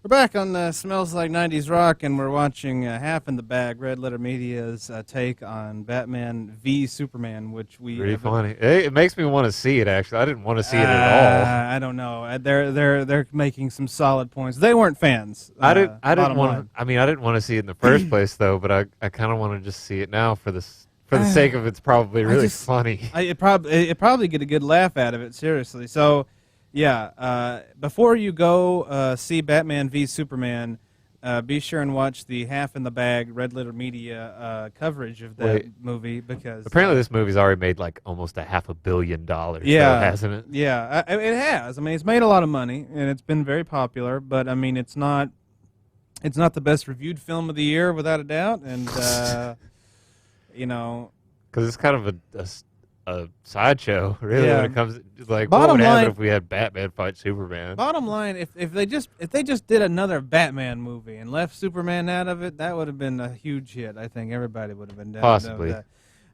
We're back on Smells Like 90's Rock, and we're watching Half in the Bag, Red Letter Media's take on Batman v Superman, which we Pretty funny. It makes me want to see it. Actually, I didn't want to see it at all. I don't know. They're making some solid points. They weren't fans. I didn't bottom want. line. I mean, I didn't want to see it in the first place, though. But I kind of want to just see it now for the sake of it's probably really funny. It probably get a good laugh out of it. Seriously. So, yeah. Before you go see Batman v Superman, be sure and watch the Half in the Bag Red Letter Media coverage of that movie, because Apparently this movie's already made like almost $500 million. Yeah, though, hasn't it? Yeah, it has. I mean, it's made a lot of money and it's been very popular. But I mean, it's not the best reviewed film of the year without a doubt. And you know, because it's kind of a sideshow, really. Yeah. When it comes to, like, Bottom what would happen line- if we had Batman fight Superman? bottom line, if they just did another Batman movie and left Superman out of it, that would have been a huge hit. I think everybody would have been down Possibly. with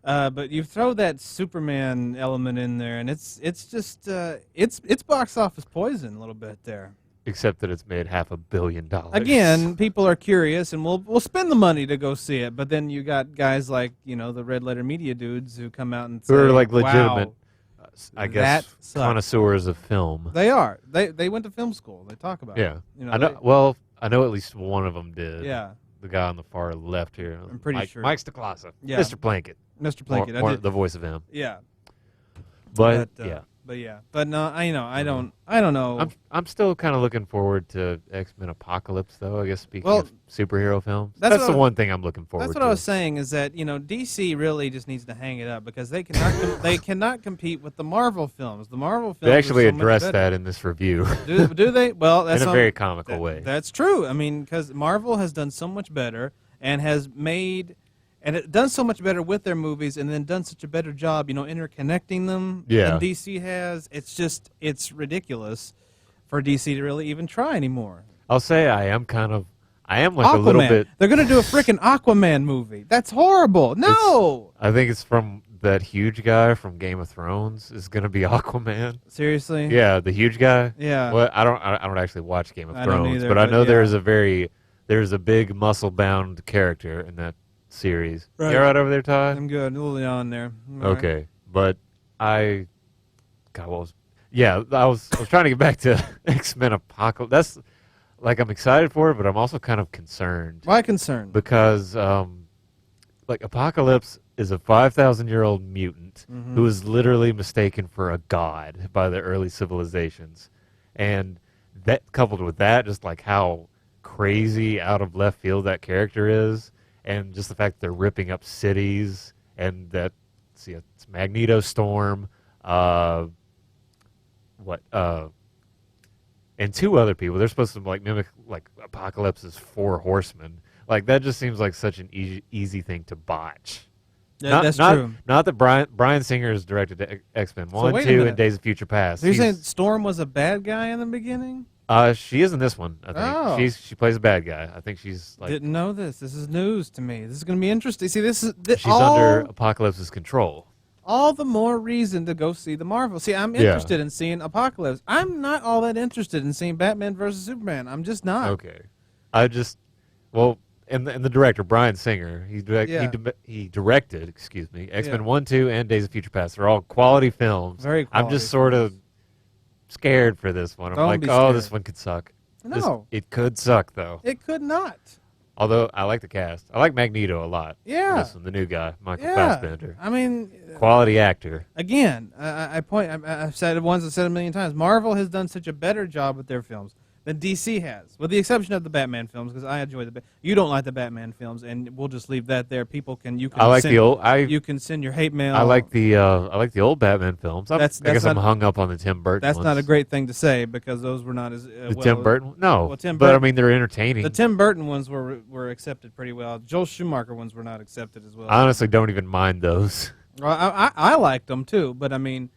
that. But you throw that Superman element in there, and it's just it's box office poison a little bit there. Except that it's made $500 million. Again, people are curious, and we'll spend the money to go see it. But then you got guys like the Red Letter Media dudes who come out and say, who are like legitimate, wow, I guess, that sucked. connoisseurs of film. They are. They went to film school. They talk about Yeah, it. I know. I know at least one of them did. Yeah, The guy on the far left here. I'm pretty sure. Mike Stacklasa. Yeah. Mr. Plankett. Mr. Plankett. Or the voice of him. Yeah, But yeah. but no, I don't know. I'm still kind of looking forward to X-Men Apocalypse, though. I guess speaking Well, of superhero films, that's that's what the I- one thing I'm looking forward That's to. what I was saying, is that DC really just needs to hang it up, because they cannot they cannot compete with the Marvel films. The Marvel films They actually are so much addressed better. that in this review Do they? Well, that's in a on- very comical way. That's true. I mean, because Marvel has done so much better and has made, and it done so much better with their movies, and then done such a better job, interconnecting them Yeah. than DC has. It's ridiculous for DC to really even try anymore. I'll say I am like a little Aquaman. bit. They're gonna do a freaking Aquaman movie. That's horrible. No. I think it's from that huge guy from Game of Thrones is going to be Aquaman. Seriously? Yeah, the huge guy. Yeah. Well, I don't actually watch Game of I don't Thrones, either, but I but know yeah. there's a big muscle-bound character in that series. Right. You all right over there, Todd? I'm good. A little on there. I'm all right. Okay, but I was trying to get back to X-Men Apocalypse. That's like, I'm excited for it, but I'm also kind of concerned Why concerned? because like, Apocalypse is a 5,000-year-old mutant Mhm. who is literally mistaken for a god by the early civilizations, and that, coupled with that, just like how crazy out of left field that character is, and just the fact that they're ripping up cities, and that it's Magneto Storm, and two other people. They're supposed to like mimic like Apocalypse's four horsemen. Like, that just seems like such an easy thing to botch. Yeah, that's true. Not that Bryan Singer has directed X-Men 1, wait a 2, minute. and Days of Future Past. So you're saying He's- Storm was a bad guy in the beginning? she is in this one, I think. Oh. She plays a bad guy. I think she's like Didn't know this. This is news to me. This is going to be interesting. See, this is she's under Apocalypse's control. all the more reason to go see the Marvel. See, I'm Yeah. interested in seeing Apocalypse. I'm not all that interested in seeing Batman versus Superman. I'm just not. Okay. And the director, Bryan Singer, he directed, X-Men Yeah. 1, 2, and Days of Future Past. They're all quality films. Very I'm quality just sort of films. scared for this one. I'm Don't like, be oh, scared. this one could suck. No. It could suck, though. It could not. Although, I like the cast. I like Magneto a lot. Yeah. This one, the new guy, Michael Yeah. Fassbender. I mean, Quality actor. again, I've said it once, I've said it a million times. Marvel has done such a better job with their films than DC has, with the exception of the Batman films, because I enjoy you don't like the Batman films, and we'll just leave that there. You can I like send, the old. you can send your hate mail. I like the old Batman films. I That's guess I'm not- hung up on the Tim Burton That's ones. not a great thing to say, because those were not as The well. Tim Burton? No. Well, Tim but I Burton- mean, they're entertaining. The Tim Burton ones were accepted pretty well. Joel Schumacher ones were not accepted as well. I honestly don't even mind those. Well, I liked them too, but I mean,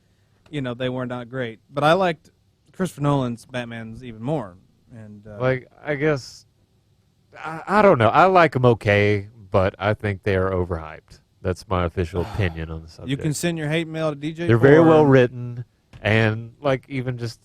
they were not great. But I liked Christopher Nolan's Batman's even more. And Like, I guess, I don't know. I like them okay, but I think they are overhyped. That's my official opinion on the subject. you can send your hate mail to DJ. They're very well written, and like, even just,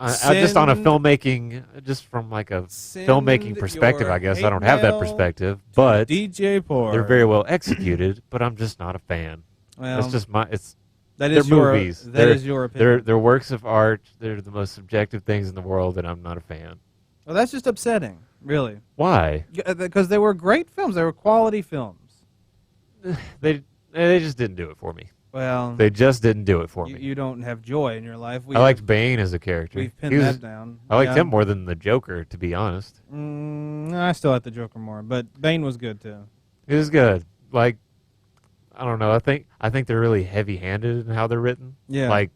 just on a Send- filmmaking, just from like a Send filmmaking perspective, your I guess hate I don't have that mail perspective, to but DJ Poor. they're very well executed. But I'm just not a fan. well. It's just it's That they're is your movies. That they're, is your opinion. they're works of art. They're the most subjective things in the world, and I'm not a fan. Well, that's just upsetting, really, Why? because they were great films. They were quality films. They just didn't do it for me. Well, They just didn't do it for me. you don't have joy in your life. I liked Bane as a character. We've pinned He was- that down. I liked Yeah. him more than the Joker, to be honest. No, I still like the Joker more, but Bane was good too. It was good. Like, I don't know. I think they're really heavy-handed in how they're written. Yeah. Like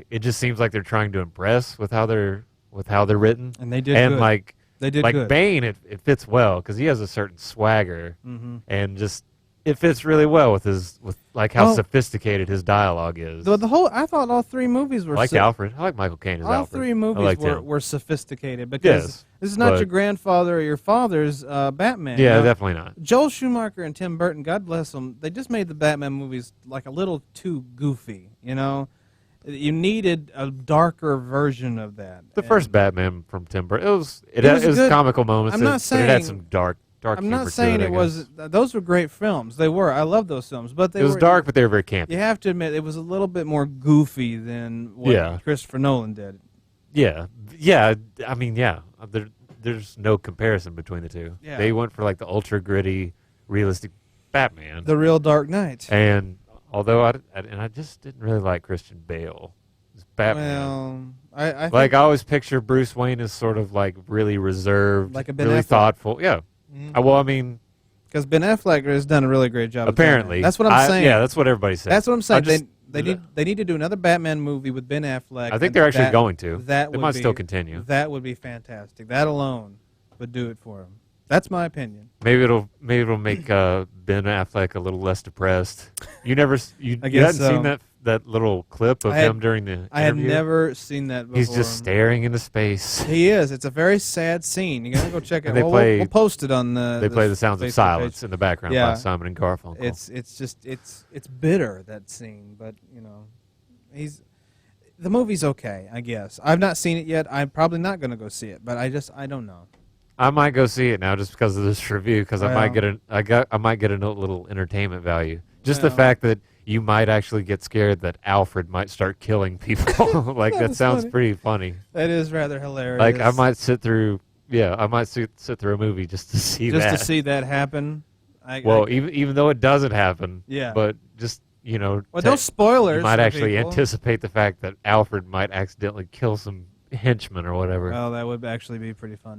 it just seems like they're trying to impress with how they're written. And they did And good. like They did like good. Bane, it fits well because he has a certain swagger, Mm-hmm. and just it fits really well with like how Well, sophisticated his dialogue is. The whole I thought all three movies were I like Alfred. I like Michael Caine as all Alfred. three I movies liked were, him. were sophisticated because Yes, this is not but- your grandfather or your father's Batman. Yeah, you know? definitely not. Joel Schumacher and Tim Burton, God bless them, they just made the Batman movies like a little too goofy. You know, you needed a darker version of that. The And first Batman from Tim Burton, it was good- comical moments. I'm not but it saying- had some dark I'm humor not to saying it. I it was. guess. Those were great films. They were. I love those films, but It was dark, but they were very campy. You have to admit, it was a little bit more goofy than what Yeah. Christopher Nolan did. Yeah. I mean, yeah. There's no comparison between the two. Yeah. They went for like the ultra gritty, realistic Batman. The real Dark Knight. And although I just didn't really like Christian Bale as Batman. Well, I think, Like I always picture Bruce Wayne as sort of like really reserved, Like a Ben really Affleck. thoughtful. Yeah. Well, I mean, because Ben Affleck has done a really great job. as apparently, Batman. That's what I'm saying. Yeah, that's what everybody says. That's what I'm saying. just- They need to do another Batman movie with Ben Affleck. I think and they're actually that- going to. That They would might be, still continue. That would be fantastic. That alone would do it for him. That's my opinion. Maybe it'll make Ben Affleck a little less depressed. You I hadn't guess so. seen that little clip of I had- him during the I had interview? never seen that before. He's just staring into space. He is. It's a very sad scene. You gotta go check it. And they Well, play- we'll post it on the. They play the sounds of Facebook silence page. in the background Yeah. by Simon and Garfunkel. It's bitter, that scene, but you know, the movie's okay, I guess. I've not seen it yet. I'm probably not gonna go see it, but I don't know. I might go see it now just because of this review because I might Well. get a little entertainment value. Just the Well. fact that you might actually get scared that Alfred might start killing people. Like that That's sounds funny. pretty funny. That is rather hilarious. Like I might sit through sit through a movie just to see just that. to see that happen. Well, even though it doesn't happen. Yeah. But just well, no spoilers. you might for actually people. anticipate the fact that Alfred might accidentally kill some henchmen or whatever. Well, that would actually be pretty funny.